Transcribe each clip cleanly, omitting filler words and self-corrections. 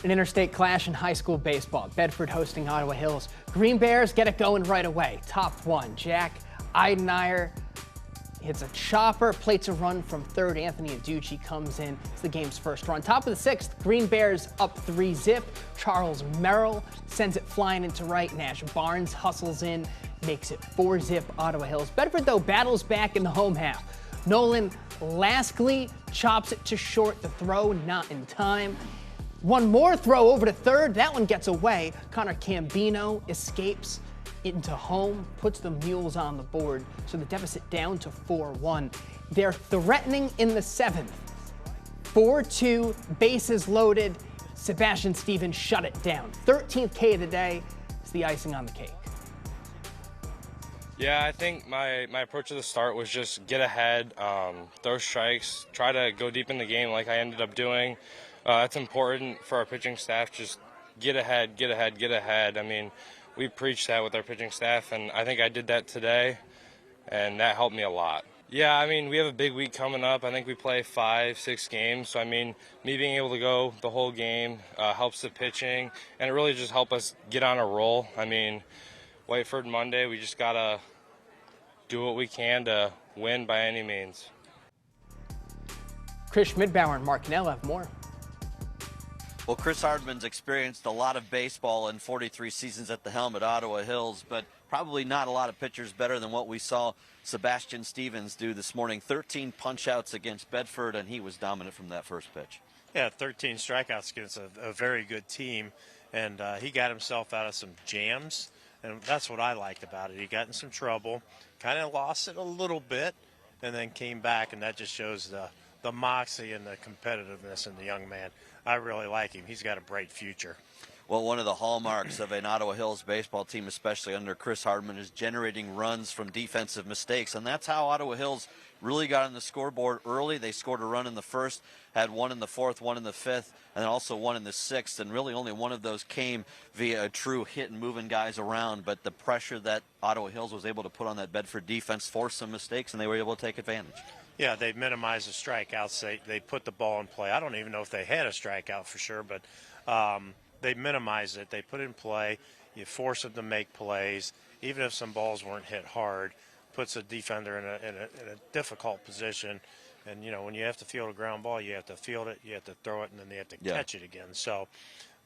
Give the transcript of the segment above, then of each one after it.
An interstate clash in high school baseball. Bedford hosting Ottawa Hills. Green Bears get it going right away. Top one, Jack Eideneyer hits a chopper, plates a run from third. Anthony Aducci comes in. It's the game's first run. Top of the sixth, Green Bears up 3-zip. Charles Merrill sends it flying into right. Nash Barnes hustles in, makes it 4-zip Ottawa Hills. Bedford, though, battles back in the home half. Nolan Laskley chops it to short. The throw not in time. One more throw over to third. That one gets away. Connor Cambino escapes into home, puts the Mules on the board, so the deficit down to 4-1. They're threatening in the seventh. 4-2, bases loaded. Sebastian Stevens shut it down. 13th K of the day is the icing on the cake. Yeah, I think my approach at the start was just get ahead, throw strikes, try to go deep in the game like I ended up doing. That's important for our pitching staff, just get ahead, get ahead, get ahead. I mean, we preach that with our pitching staff, and I think I did that today, and that helped me a lot. Yeah, I mean, we have a big week coming up. I think we play 5-6 games, so I mean, me being able to go the whole game helps the pitching, and it really just helped us get on a roll. I mean, Whiteford Monday, we just got to do what we can to win by any means. Chris Schmidbauer and Mark Cannell have more. Well, Chris Hardman's experienced a lot of baseball in 43 seasons at the helm at Ottawa Hills, but probably not a lot of pitchers better than what we saw Sebastian Stevens do this morning. 13 punch-outs against Bedford, and he was dominant from that first pitch. Yeah, 13 strikeouts against a very good team, and he got himself out of some jams, and that's what I liked about it. He got in some trouble, kind of lost it a little bit, and then came back, and that just shows the moxie and the competitiveness in the young man. I really like him. He's got a bright future. Well, one of the hallmarks of an Ottawa Hills baseball team, especially under Chris Hardman, is generating runs from defensive mistakes, and that's how Ottawa Hills really got on the scoreboard early. They scored a run in the first, had one in the fourth, one in the fifth, and also one in the sixth, and really only one of those came via a true hit and moving guys around, but the pressure that Ottawa Hills was able to put on that Bedford defense forced some mistakes, and they were able to take advantage. Yeah, they minimized the strikeouts. They put the ball in play. I don't even know if they had a strikeout for sure, but they minimized it. They put it in play. You force them to make plays, even if some balls weren't hit hard. Puts a defender in a difficult position. And, you know, when you have to field a ground ball, you have to field it, you have to throw it, and then they have to catch it again. So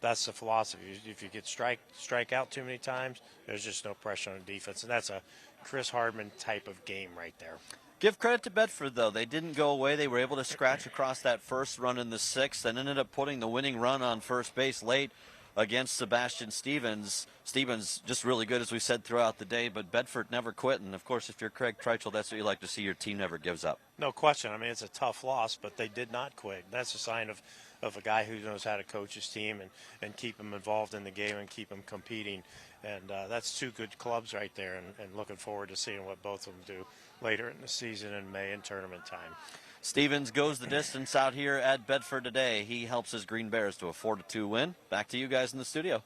that's the philosophy. If you get strike out too many times, there's just no pressure on the defense. And that's a Chris Hardman type of game right there. Give credit to Bedford, though. They didn't go away. They were able to scratch across that first run in the sixth and ended up putting the winning run on first base late against Sebastian Stevens. Stevens just really good, as we said, throughout the day, but Bedford never quit. And, of course, if you're Craig Treichel, that's what you like to see. Your team never gives up. No question. I mean, it's a tough loss, but they did not quit. That's a sign of a guy who knows how to coach his team and keep them involved in the game and keep them competing. And that's two good clubs right there, and looking forward to seeing what both of them do later in the season in May in tournament time. Stevens goes the distance out here at Bedford today. He helps his Green Bears to a 4-2 win. Back to you guys in the studio.